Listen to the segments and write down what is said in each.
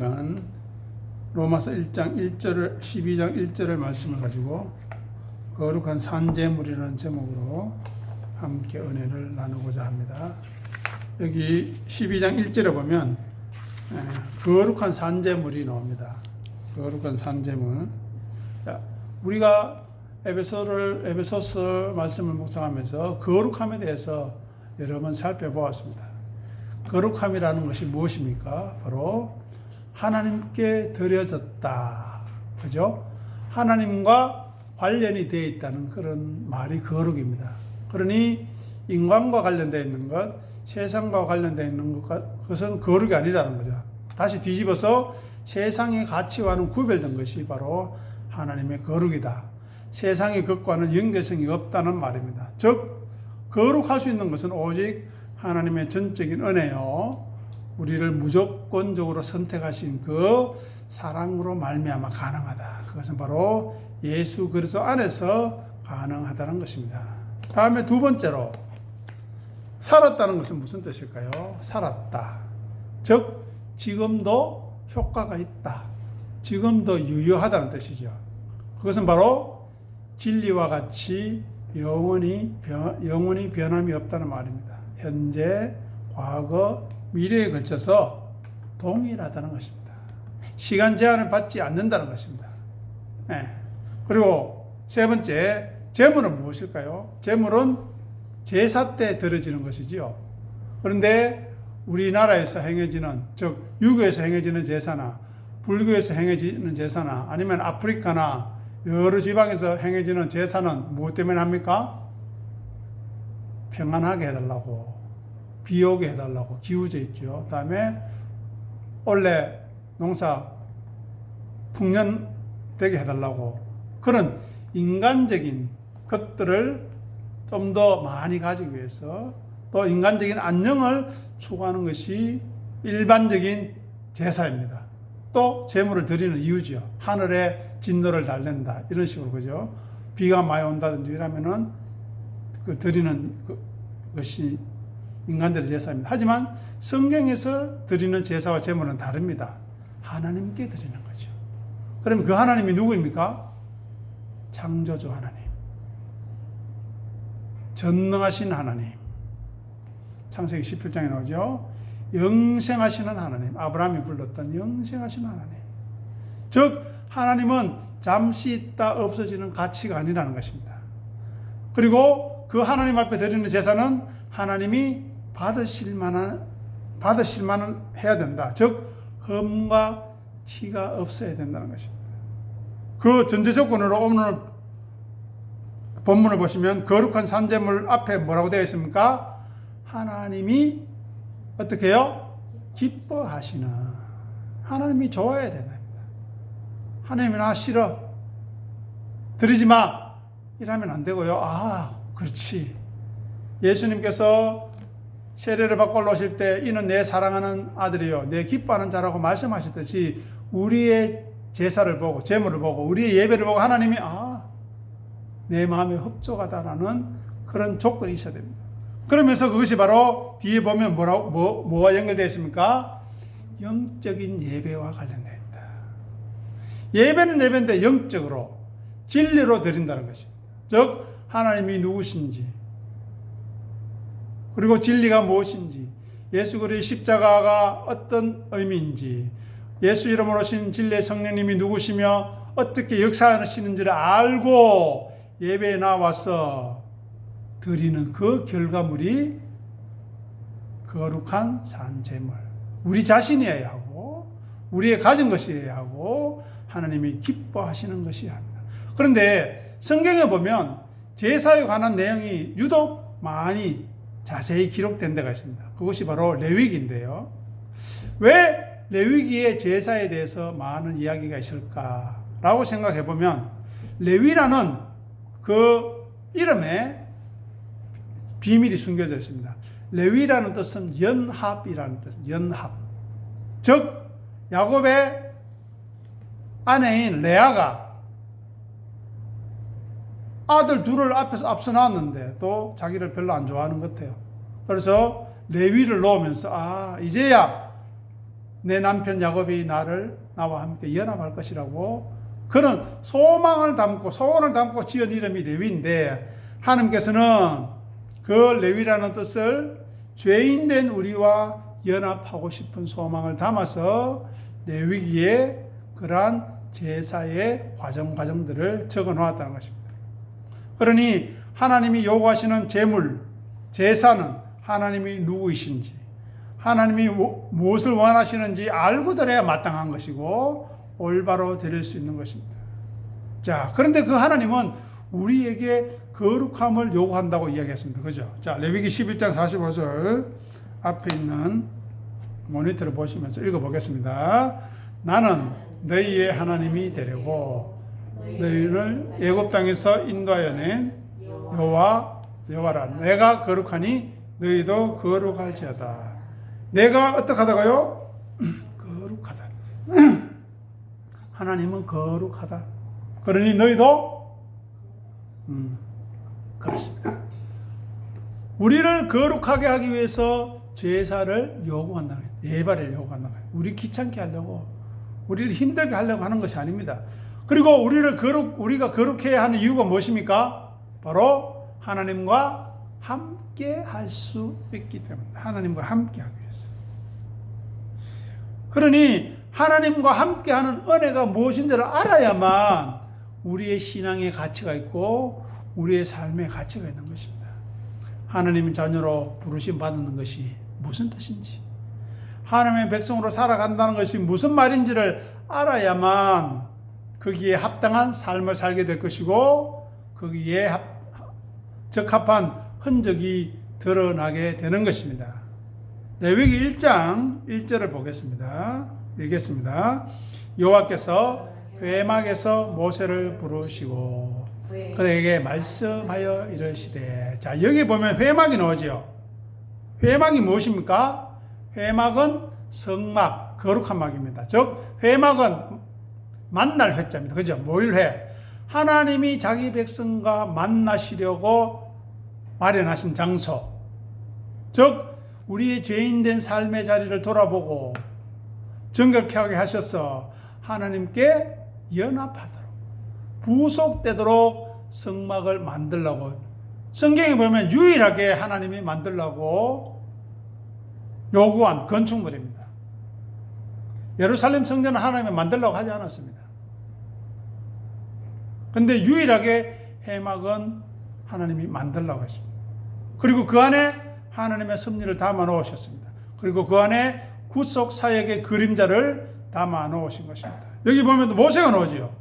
시간 로마서 1장 1절을 12장 1절의 말씀을 가지고 거룩한 산제물이라는 제목으로 함께 은혜를 나누고자 합니다. 여기 12장 1절에 보면 거룩한 산제물이 나옵니다. 거룩한 산제물. 우리가 에베소서 말씀을 묵상하면서 거룩함에 대해서 여러 번 살펴보았습니다. 거룩함이라는 것이 무엇입니까? 바로 하나님께 드려졌다. 그죠? 하나님과 관련이 되어 있다는 그런 말이 거룩입니다. 그러니 인간과 관련되어 있는 것, 세상과 관련되어 있는 것은 거룩이 아니라는 거죠. 다시 뒤집어서 세상의 가치와는 구별된 것이 바로 하나님의 거룩이다. 세상의 것과는 연결성이 없다는 말입니다. 즉 거룩할 수 있는 것은 오직 하나님의 전적인 은혜요, 우리를 무조건적으로 선택하신 그 사랑으로 말미암아 가능하다. 그것은 바로 예수 그리스도 안에서 가능하다는 것입니다. 다음에 두 번째로 살았다는 것은 무슨 뜻일까요? 살았다. 즉 지금도 효과가 있다. 지금도 유효하다는 뜻이죠. 그것은 바로 진리와 같이 영원히 변함이 없다는 말입니다. 현재, 과거, 미래에 걸쳐서 동일하다는 것입니다. 시간 제한을 받지 않는다는 것입니다. 그리고 세 번째, 제물은 무엇일까요? 제물은 제사 때 드려지는 것이지요. 그런데 우리나라에서 행해지는, 즉 유교에서 행해지는 제사나 불교에서 행해지는 제사나 아니면 아프리카나 여러 지방에서 행해지는 제사는 무엇 때문에 합니까? 평안하게 해달라고, 비 오게 해달라고 기우제 있죠. 다음에 원래 농사 풍년되게 해달라고, 그런 인간적인 것들을 좀 더 많이 가지기 위해서 또 인간적인 안녕을 추구하는 것이 일반적인 제사입니다. 또 제물을 드리는 이유죠. 하늘에 진노를 달랜다, 이런 식으로, 그죠? 비가 많이 온다든지 이러면은 그 드리는 것이 인간들의 제사입니다. 하지만 성경에서 드리는 제사와 제물은 다릅니다. 하나님께 드리는 거죠. 그럼 그 하나님이 누구입니까? 창조주 하나님, 전능하신 하나님. 창세기 17장에 나오죠. 영생하시는 하나님, 아브라함이 불렀던 영생하시는 하나님. 즉 하나님은 잠시 있다 없어지는 가치가 아니라는 것입니다. 그리고 그 하나님 앞에 드리는 제사는 하나님이 받으실 만한 해야 된다. 즉 흠과 티가 없어야 된다는 것입니다. 그 전제 조건으로 오늘 본문을 보시면 거룩한 산제물 앞에 뭐라고 되어 있습니까? 하나님이 어떻게 해요? 기뻐하시는, 하나님이 좋아해야 된다. 하나님이 나 싫어, 드리지 마, 이러면 안 되고요. 아, 그렇지. 예수님께서 세례를 받고 올라오실 때 이는 내 사랑하는 아들이요 내 기뻐하는 자라고 말씀하셨듯이 우리의 제사를 보고 제물을 보고 우리의 예배를 보고 하나님이 내 마음에 흡족하다라는 그런 조건이 있어야 됩니다. 그러면서 그것이 바로 뒤에 보면 뭐와 연결되어 있습니까? 영적인 예배와 관련되어 있다. 예배는 예배인데 영적으로 진리로 드린다는 것입니다. 즉 하나님이 누구신지, 그리고 진리가 무엇인지, 예수 그리스도의 십자가가 어떤 의미인지, 예수 이름으로 오신 진리의 성령님이 누구시며 어떻게 역사하시는지를 알고 예배에 나와서 드리는 그 결과물이 거룩한 산제물. 우리 자신이어야 하고 우리의 가진 것이어야 하고 하나님이 기뻐하시는 것이어야 합니다. 그런데 성경에 보면 제사에 관한 내용이 유독 많이 자세히 기록된 데가 있습니다. 그것이 바로 레위기인데요. 왜 레위기의 제사에 대해서 많은 이야기가 있을까라고 생각해 보면 레위라는 그 이름에 비밀이 숨겨져 있습니다. 레위라는 뜻은 연합이라는 뜻, 연합. 즉 야곱의 아내인 레아가 아들 둘을 앞서 낳았는데 또 자기를 별로 안 좋아하는 것 같아요. 그래서 레위를 넣으면서 이제야 내 남편 야곱이 나와 함께 연합할 것이라고 그런 소망을 담고 소원을 담고 지은 이름이 레위인데 하나님께서는 그 레위라는 뜻을 죄인된 우리와 연합하고 싶은 소망을 담아서 레위기에 그러한 제사의 과정들을 적어 놓았다는 것입니다. 그러니 하나님이 요구하시는 제물, 제사는 하나님이 누구이신지, 하나님이 무엇을 원하시는지 알고 드려야 마땅한 것이고 올바로 드릴 수 있는 것입니다. 자, 그런데 그 하나님은 우리에게 거룩함을 요구한다고 이야기했습니다. 그죠? 자, 레위기 11장 45절 앞에 있는 모니터를 보시면서 읽어보겠습니다. 나는 너희의 하나님이 되려고 너희를 애굽 땅에서 인도하여 낸 여호와라. 내가 거룩하니 너희도 거룩할지어다. 내가 어떡하다고요? 거룩하다. 하나님은 거룩하다. 그러니 너희도 그렇습니다. 우리를 거룩하게 하기 위해서 제사를 요구한다는 거예요. 예발을 요구한다는 거예요. 우리 귀찮게 하려고, 우리를 힘들게 하려고 하는 것이 아닙니다. 그리고 우리가 거룩해야 하는 이유가 무엇입니까? 바로 하나님과 함께 할 수 있기 때문입니다. 하나님과 함께 하기 위해서. 그러니 하나님과 함께 하는 은혜가 무엇인지를 알아야만 우리의 신앙의 가치가 있고 우리의 삶의 가치가 있는 것입니다. 하나님의 자녀로 부르심 받는 것이 무슨 뜻인지, 하나님의 백성으로 살아간다는 것이 무슨 말인지를 알아야만 거기에 합당한 삶을 살게 될 것이고 거기에 적합한 흔적이 드러나게 되는 것입니다. 레위기 1장 1절을 보겠습니다. 읽겠습니다. 여호와께서 회막에서 모세를 부르시고 그에게 말씀하여 이르시되. 자, 여기 보면 회막이 나오죠. 회막이 무엇입니까? 회막은 성막, 거룩한 막입니다. 즉 회막은 만날 회자입니다. 그죠? 모일회. 하나님이 자기 백성과 만나시려고 마련하신 장소. 즉 우리의 죄인된 삶의 자리를 돌아보고 정결케 하게 하셔서 하나님께 연합하도록, 부속되도록 성막을 만들라고, 성경에 보면 유일하게 하나님이 만들라고 요구한 건축물입니다. 예루살렘 성전은 하나님이 만들라고 하지 않았습니다. 근데 유일하게 회막은 하나님이 만들라고 했습니다. 그리고 그 안에 하나님의 섭리를 담아 놓으셨습니다. 그리고 그 안에 구속 사역의 그림자를 담아 놓으신 것입니다. 여기 보면 모세가 나오지요.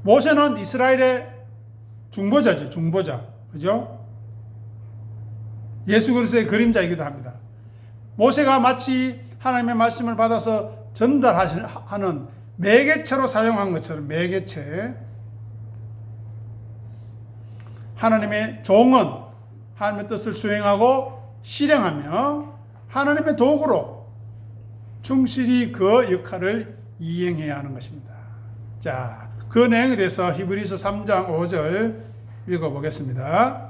모세는 이스라엘의 중보자죠. 중보자. 그죠? 예수 그리스도의 그림자이기도 합니다. 모세가 마치 하나님의 말씀을 받아서 전달하는 매개체로 사용한 것처럼, 매개체. 하나님의 종은 하나님의 뜻을 수행하고 실행하며 하나님의 도구로 충실히 그 역할을 이행해야 하는 것입니다. 자, 그 내용에 대해서 히브리서 3장 5절 읽어보겠습니다.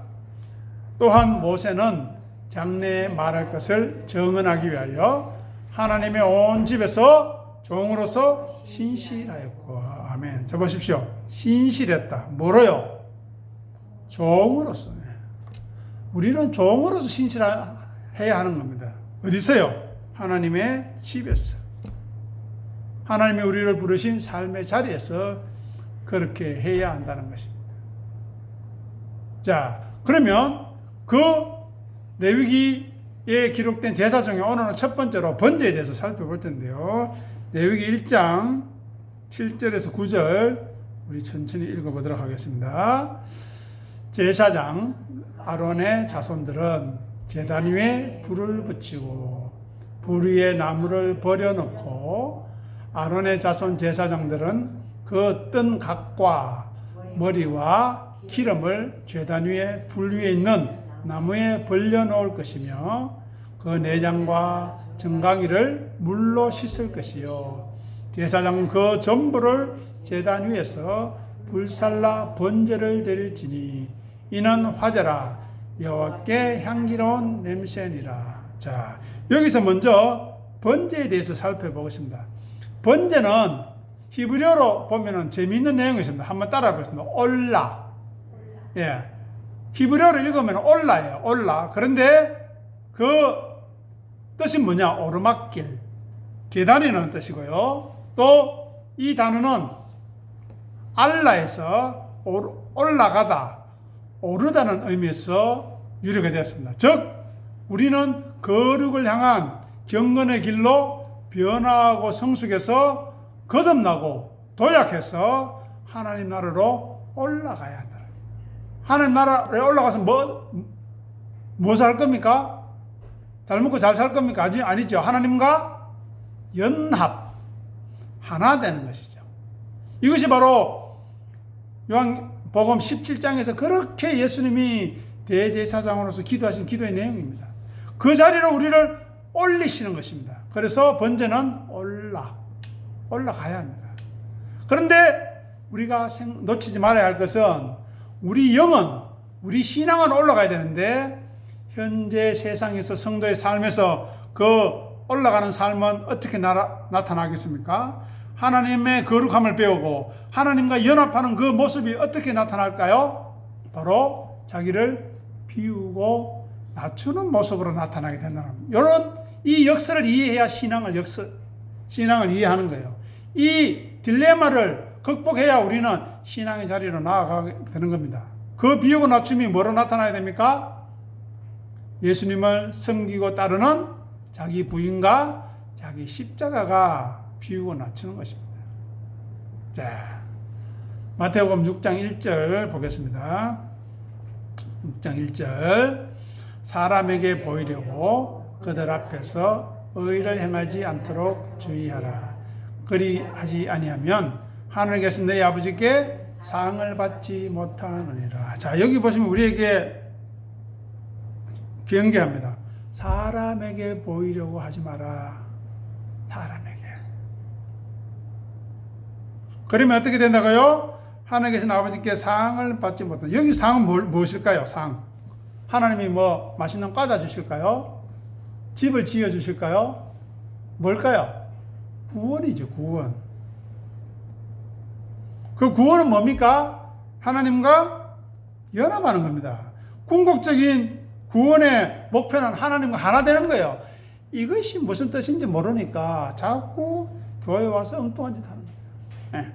또한 모세는 장래에 말할 것을 정언하기 위하여 하나님의 온 집에서 종으로서 신실하였고. 아멘. 자, 보십시오. 신실했다. 뭐로요? 종으로서. 우리는 종으로서 신실해야 하는 겁니다. 어디서요? 하나님의 집에서. 하나님이 우리를 부르신 삶의 자리에서 그렇게 해야 한다는 것입니다. 자, 그러면 그 레위기에 기록된 제사 중에 오늘은 첫 번째로 번제에 대해서 살펴볼 텐데요. 레위기 1장 7절에서 9절 우리 천천히 읽어보도록 하겠습니다. 제사장 아론의 자손들은 제단 위에 불을 붙이고 불 위에 나무를 버려놓고 아론의 자손 제사장들은 그 뜬 각과 머리와 기름을 제단 위에 불 위에 있는 나무에 벌려놓을 것이며 그 내장과 정강이를 물로 씻을 것이요 제사장은 그 전부를 제단 위에서 불살라 번제를 드릴지니 이는 화제라 여호와께 향기로운 냄새니라. 자, 여기서 먼저 번제에 대해서 살펴보겠습니다. 번제는 히브리어로 보면은 재미있는 내용이 있습니다. 한번 따라해 보겠습니다. 올라. 예. 히브리어로 읽으면 올라예요. 올라. 그런데 그 뜻이 뭐냐? 오르막길. 계단이라는 뜻이고요. 또 이 단어는 알라에서 올라가다, 오르다는 의미에서 유래가 되었습니다. 즉, 우리는 거룩을 향한 경건의 길로 변화하고 성숙해서 거듭나고 도약해서 하나님 나라로 올라가야 한다. 하나님 나라에 올라가서 무엇을 할 겁니까? 잘 먹고 잘 살 겁니까? 아니죠. 하나님과 연합, 하나 되는 것이죠. 이것이 바로 요한복음 17장에서 그렇게 예수님이 대제사장으로서 기도하신 기도의 내용입니다. 그 자리로 우리를 올리시는 것입니다. 그래서 번제는 올라가야 합니다. 그런데 우리가 놓치지 말아야 할 것은 우리 영은, 우리 신앙은 올라가야 되는데 현재 세상에서 성도의 삶에서 그 올라가는 삶은 어떻게 나타나겠습니까? 하나님의 거룩함을 배우고 하나님과 연합하는 그 모습이 어떻게 나타날까요? 바로 자기를 비우고 낮추는 모습으로 나타나게 된다는 이런 이 역사를 이해해야 신앙을 이해하는 거예요. 이 딜레마를 극복해야 우리는 신앙의 자리로 나아가게 되는 겁니다. 그 비우고 낮춤이 뭐로 나타나야 됩니까? 예수님을 섬기고 따르는 자기 부인과 자기 십자가가 비우고 낮추는 것입니다. 자, 마태복음 6장 1절 보겠습니다. 6장 1절 사람에게 보이려고 그들 앞에서 의를 행하지 않도록 주의하라. 그리하지 아니하면 하늘에 계신 내 아버지께 상을 받지 못하느니라. 자, 여기 보시면 우리에게 경계합니다. 사람에게 보이려고 하지 마라. 사람에게. 그러면 어떻게 된다고요? 하늘에 계신 아버지께 상을 받지 못한다. 여기 상은 무엇일까요? 상. 하나님이 뭐 맛있는 과자 주실까요? 집을 지어 주실까요? 뭘까요? 구원이죠, 구원. 그 구원은 뭡니까? 하나님과 연합하는 겁니다. 궁극적인 구원의 목표는 하나님과 하나 되는 거예요. 이것이 무슨 뜻인지 모르니까 자꾸 교회 와서 엉뚱한 짓 하는 거예요. 네.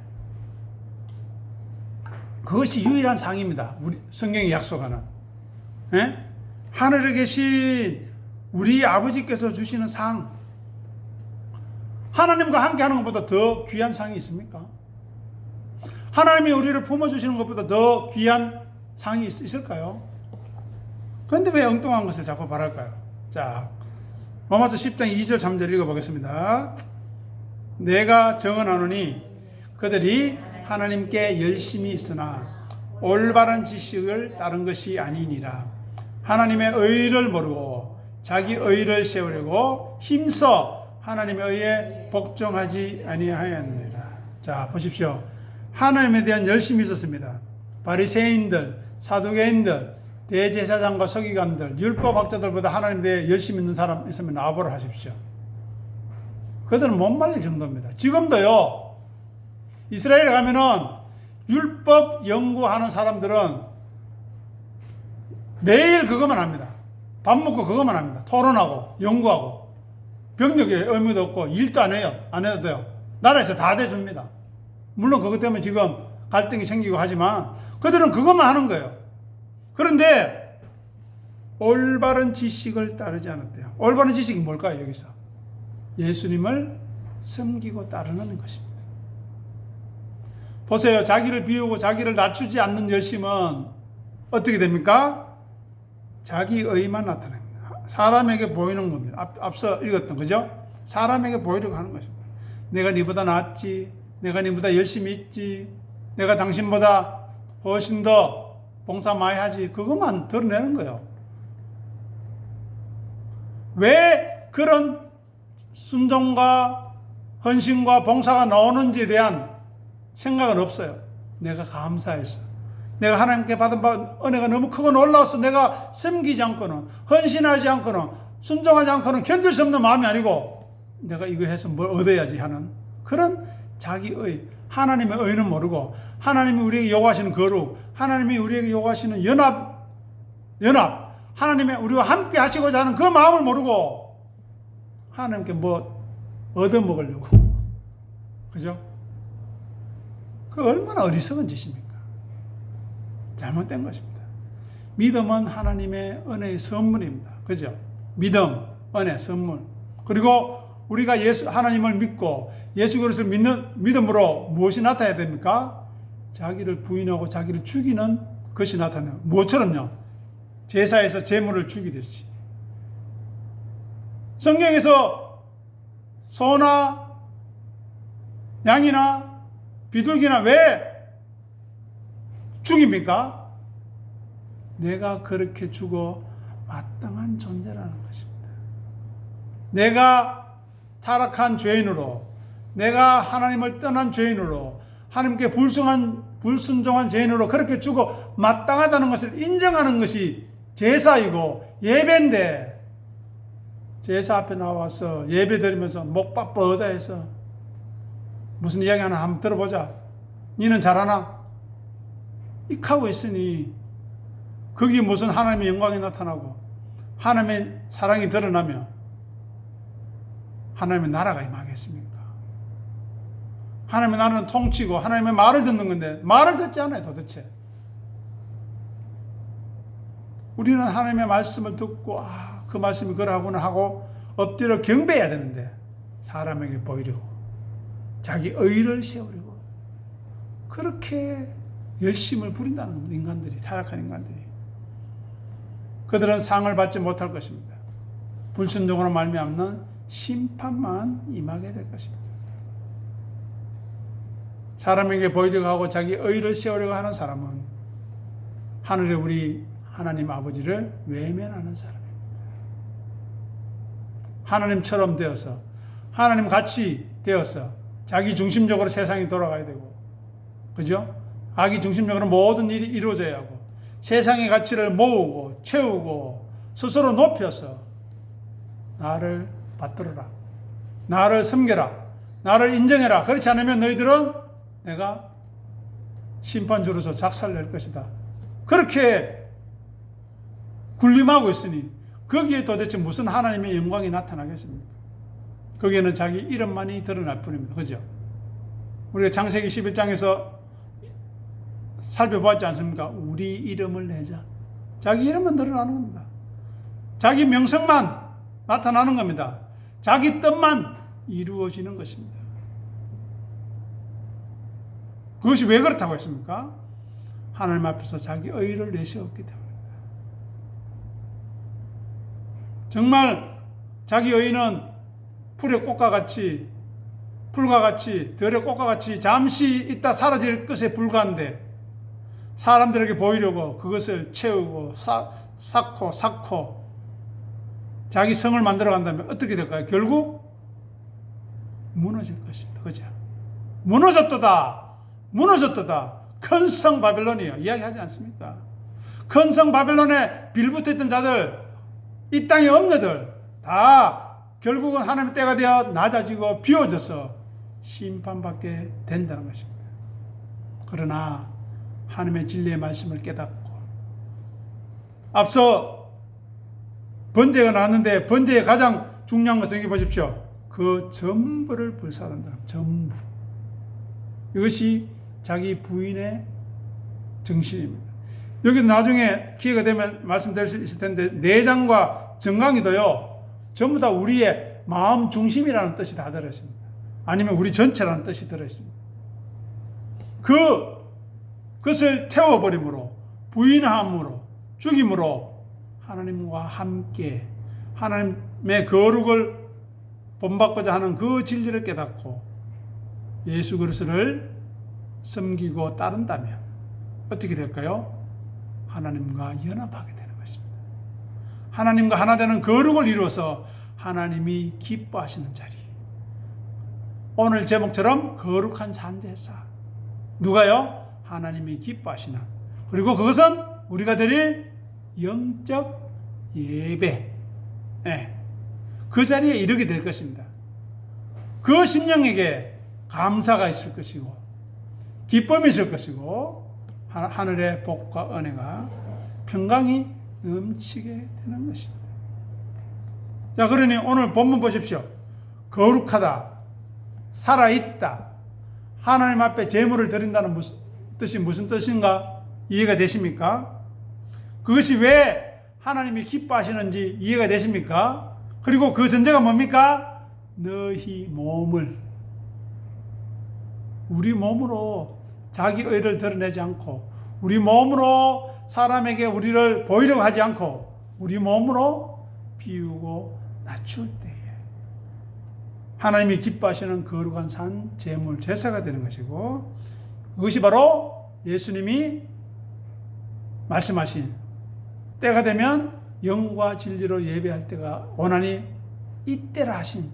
그것이 유일한 상입니다. 우리 성경이 약속하는. 네? 하늘에 계신 우리 아버지께서 주시는 상. 하나님과 함께 하는 것보다 더 귀한 상이 있습니까? 하나님이 우리를 품어주시는 것보다 더 귀한 상이 있을까요? 그런데 왜 엉뚱한 것을 자꾸 바랄까요? 자, 로마서 10장 2절 3절 읽어보겠습니다. 내가 정언하노니 그들이 하나님께 열심히 있으나 올바른 지식을 따른 것이 아니니라. 하나님의 의를 모르고 자기 의를 세우려고 힘써 하나님의 의에 복종하지 아니하였느니라. 자, 보십시오. 하나님에 대한 열심이 있었습니다. 바리새인들, 사두개인들, 대제사장과 서기관들, 율법학자들보다 하나님에 대해 열심 있는 사람 있으면 나보라 하십시오. 그들은 못 말릴 정도입니다. 지금도요, 이스라엘에 가면은 율법 연구하는 사람들은 매일 그것만 합니다. 밥 먹고 그것만 합니다. 토론하고, 연구하고. 병력에 의무도 없고, 일도 안 해요. 안 해도 돼요. 나라에서 다 대줍니다. 물론 그것 때문에 지금 갈등이 생기고 하지만, 그들은 그것만 하는 거예요. 그런데 올바른 지식을 따르지 않았대요. 올바른 지식이 뭘까요? 여기서 예수님을 섬기고 따르는 것입니다. 보세요. 자기를 비우고 자기를 낮추지 않는 열심은 어떻게 됩니까? 자기 의만 나타납니다. 사람에게 보이는 겁니다. 앞서 읽었던 거죠? 사람에게 보이려고 하는 것입니다. 내가 네보다 낫지, 내가 네보다 열심히 있지, 내가 당신보다 훨씬 더 봉사 많이 하지, 그것만 드러내는 거예요. 왜 그런 순종과 헌신과 봉사가 나오는지에 대한 생각은 없어요. 내가 감사해서, 내가 하나님께 받은 은혜가 너무 크고 놀라워서 내가 섬기지 않고는, 헌신하지 않고는, 순종하지 않고는 견딜 수 없는 마음이 아니고, 내가 이거 해서 뭘 얻어야지 하는 그런 자기의, 하나님의 의는 모르고 하나님이 우리에게 요구하시는 거룩, 하나님이 우리에게 요구하시는 연합, 하나님의 우리와 함께 하시고자 하는 그 마음을 모르고 하나님께 뭐 얻어먹으려고, 그죠? 그 얼마나 어리석은 짓입니까? 잘못된 것입니다. 믿음은 하나님의 은혜의 선물입니다. 그죠? 믿음, 은혜, 선물. 그리고 우리가 하나님을 믿고 예수 그리스도를 믿는 믿음으로 무엇이 나타나야 됩니까? 자기를 부인하고 자기를 죽이는 것이 나타나요. 무엇처럼요? 제사에서 제물을 죽이듯이. 성경에서 소나 양이나 비둘기나 왜 죽입니까? 내가 그렇게 죽어 마땅한 존재라는 것입니다. 내가 타락한 죄인으로, 내가 하나님을 떠난 죄인으로, 하나님께 불순종한 죄인으로 그렇게 죽어 마땅하다는 것을 인정하는 것이 제사이고 예배인데, 제사 앞에 나와서 예배 드리면서 목 바빠하다 해서 무슨 이야기 하나 한번 들어보자, 니는 잘하나? 이하고 있으니 거기 무슨 하나님의 영광이 나타나고 하나님의 사랑이 드러나며 하나님의 나라가 임하겠습니까? 하나님의 나라는 통치고 하나님의 말을 듣는 건데 말을 듣지 않아요. 도대체 우리는 하나님의 말씀을 듣고 그 말씀이 그러하구나 하고 엎드려 경배해야 되는데 사람에게 보이려고 자기 의를 세우려고 그렇게 열심을 부린다는 겁니다. 인간들이, 타락한 인간들이. 그들은 상을 받지 못할 것입니다. 불순종으로 말미암는 심판만 임하게 될 것입니다. 사람에게 보이려고 하고 자기 의를 세우려고 하는 사람은 하늘의 우리 하나님 아버지를 외면하는 사람입니다. 하나님처럼 되어서 하나님 같이 되어서 자기 중심적으로 세상이 돌아가야 되고, 그죠? 자기 중심적으로 모든 일이 이루어져야 하고 세상의 가치를 모으고 채우고 스스로 높여서 나를 받들어라, 나를 섬겨라, 나를 인정해라. 그렇지 않으면 너희들은 내가 심판주로서 작살낼 것이다. 그렇게 군림하고 있으니 거기에 도대체 무슨 하나님의 영광이 나타나겠습니까? 거기에는 자기 이름만이 드러날 뿐입니다. 그죠? 우리가 창세기 11장에서 살펴보았지 않습니까? 우리 이름을 내자. 자기 이름만 드러나는 겁니다. 자기 명성만 나타나는 겁니다. 자기 뜻만 이루어지는 것입니다. 그것이 왜 그렇다고 했습니까? 하나님 앞에서 자기 의를 내세웠기 때문입니다. 정말 자기 의는 풀의 꽃과 같이, 풀과 같이, 들의 꽃과 같이 잠시 있다 사라질 것에 불과한데 사람들에게 보이려고 그것을 채우고 쌓고 자기 성을 만들어 간다면 어떻게 될까요? 결국 무너질 것입니다. 그죠? 무너졌다. 큰 성 바벨론이요. 이야기하지 않습니까? 큰 성 바벨론에 빌붙어 있던 자들, 이 땅에 없는들 다 결국은 하나님의 때가 되어 낮아지고 비워져서 심판받게 된다는 것입니다. 그러나 하나님의 진리의 말씀을 깨닫고, 앞서 번제가 나왔는데 번제의 가장 중요한 것은 여기 보십시오. 그 전부를 불사른다. 전부. 이것이 자기 부인의 정신입니다. 여기도 나중에 기회가 되면 말씀드릴 수 있을 텐데 내장과 정강이도요 전부 다 우리의 마음 중심이라는 뜻이 다 들어있습니다. 아니면 우리 전체라는 뜻이 들어있습니다. 그것을 태워버림으로, 부인함으로, 죽임으로 하나님과 함께 하나님의 거룩을 본받고자 하는 그 진리를 깨닫고 예수 그리스도를 섬기고 따른다면 어떻게 될까요? 하나님과 연합하게 되는 것입니다. 하나님과 하나 되는 거룩을 이루어서 하나님이 기뻐하시는 자리. 오늘 제목처럼 거룩한 산제사. 누가요? 하나님이 기뻐하시는. 그리고 그것은 우리가 드릴 영적 예배. 그 자리에 이르게 될 것입니다. 그 심령에게 감사가 있을 것이고 기쁨이 있을 것이고 하늘의 복과 은혜가 평강이 넘치게 되는 것입니다. 자, 그러니 오늘 본문 보십시오. 거룩하다, 살아있다, 하나님 앞에 제물을 드린다는 뜻이 무슨 뜻인가 이해가 되십니까? 그것이 왜 하나님이 기뻐하시는지 이해가 되십니까? 그리고 그 전제가 뭡니까? 너희 몸을, 우리 몸으로 자기 의를 드러내지 않고 우리 몸으로 사람에게 우리를 보이려고 하지 않고 우리 몸으로 비우고 낮출 때에 하나님이 기뻐하시는 거룩한 산 제물 제사가 되는 것이고, 그것이 바로 예수님이 말씀하신 때가 되면 영과 진리로 예배할 때가 오나니 이때라 하신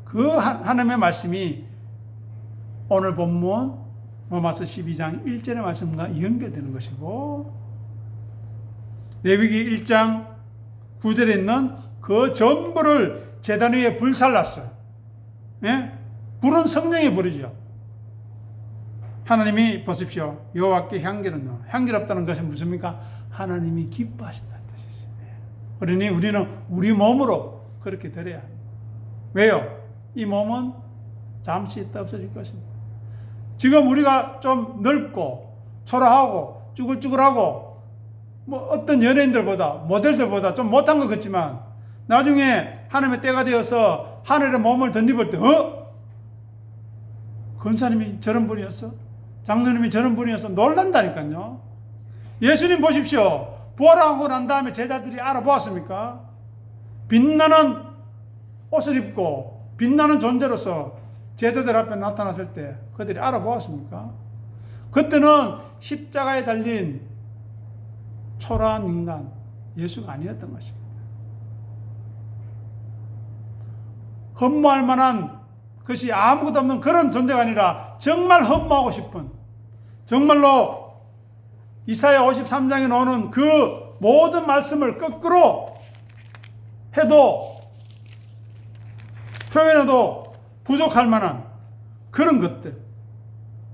그 하나님의 말씀이 오늘 본문 로마서 12장 1절의 말씀과 연결되는 것이고, 레위기 1장 9절에 있는 그 전부를 제단 위에 불살랐어요. 예? 불은 성령의 불이죠. 하나님이 보십시오. 여호와께 향기는 향기롭다는 것은 무엇입니까? 하나님이 기뻐하신다는 뜻이죠. 그러니 우리는 우리 몸으로 그렇게 드려야 합니다. 왜요? 이 몸은 잠시 있다 없어질 것입니다. 지금 우리가 좀 늙고 초라하고 쭈글쭈글하고 뭐 어떤 연예인들보다 모델들보다 좀 못한 것 같지만 나중에 하나님의 때가 되어서 하늘의 몸을 덧입을 때 권사님이 저런 분이었어? 장로님이 저런 분이어서 놀란다니까요. 예수님 보십시오. 부활하고 난 다음에 제자들이 알아보았습니까? 빛나는 옷을 입고 빛나는 존재로서 제자들 앞에 나타났을 때 그들이 알아보았습니까? 그때는 십자가에 달린 초라한 인간 예수가 아니었던 것입니다. 흠모할 만한 것이 아무것도 없는 그런 존재가 아니라 정말 흠모하고 싶은, 정말로 이사야 53장에 나오는 그 모든 말씀을 거꾸로 해도 표현해도 부족할 만한 그런 것들,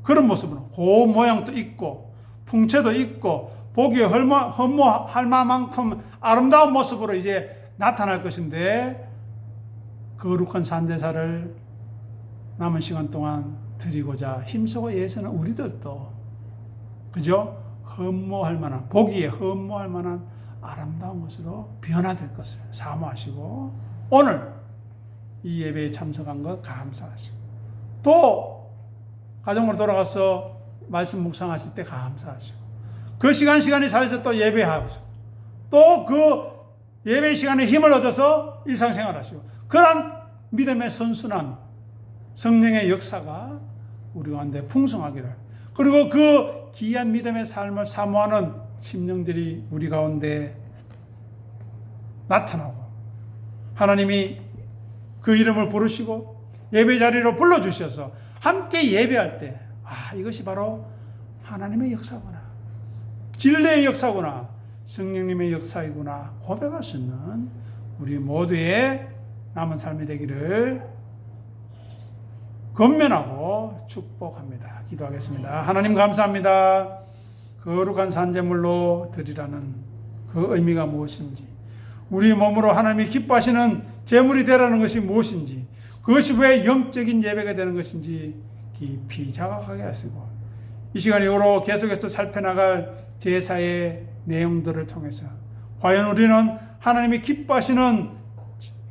그런 모습으로 그 모양도 있고 풍채도 있고 보기에 흠모할 만큼 아름다운 모습으로 이제 나타날 것인데, 거룩한 산제사를 남은 시간 동안 드리고자 힘쓰고 애쓰는 우리들도 그죠? 흠모할 만한, 보기에 흠모할 만한 아름다운 것으로 변화될 것을 사모하시고, 오늘 이 예배에 참석한 것 감사하시고, 또 가정으로 돌아가서 말씀 묵상하실 때 감사하시고, 그 시간이 차에서 또 예배하고, 또 그 예배 시간에 힘을 얻어서 일상생활하시고, 그런 믿음의 선순환, 성령의 역사가 우리 가운데 풍성하기를, 그리고 그 귀한 믿음의 삶을 사모하는 심령들이 우리 가운데 나타나고, 하나님이 그 이름을 부르시고 예배 자리로 불러주셔서 함께 예배할 때, 이것이 바로 하나님의 역사구나, 진리의 역사구나, 성령님의 역사이구나 고백할 수 있는 우리 모두의 남은 삶이 되기를 권면하고 축복합니다. 기도하겠습니다. 하나님 감사합니다. 거룩한 산제물로 드리라는 그 의미가 무엇인지, 우리 몸으로 하나님이 기뻐하시는 제물이 되라는 것이 무엇인지, 그것이 왜 영적인 예배가 되는 것인지 깊이 자각하게 하시고, 이 시간 이후로 계속해서 살펴나갈 제사의 내용들을 통해서 과연 우리는 하나님이 기뻐하시는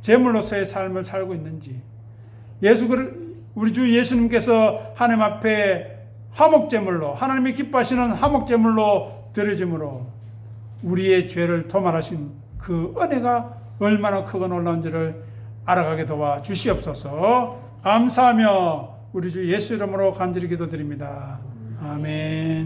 제물로서의 삶을 살고 있는지, 우리 주 예수님께서 하나님 앞에 화목제물로, 하나님이 기뻐하시는 화목제물로 드려짐으로 우리의 죄를 도말하신 그 은혜가 얼마나 크고 놀라운지를 알아가게 도와 주시옵소서. 감사하며 우리 주 예수 이름으로 간절히 기도드립니다. 아멘.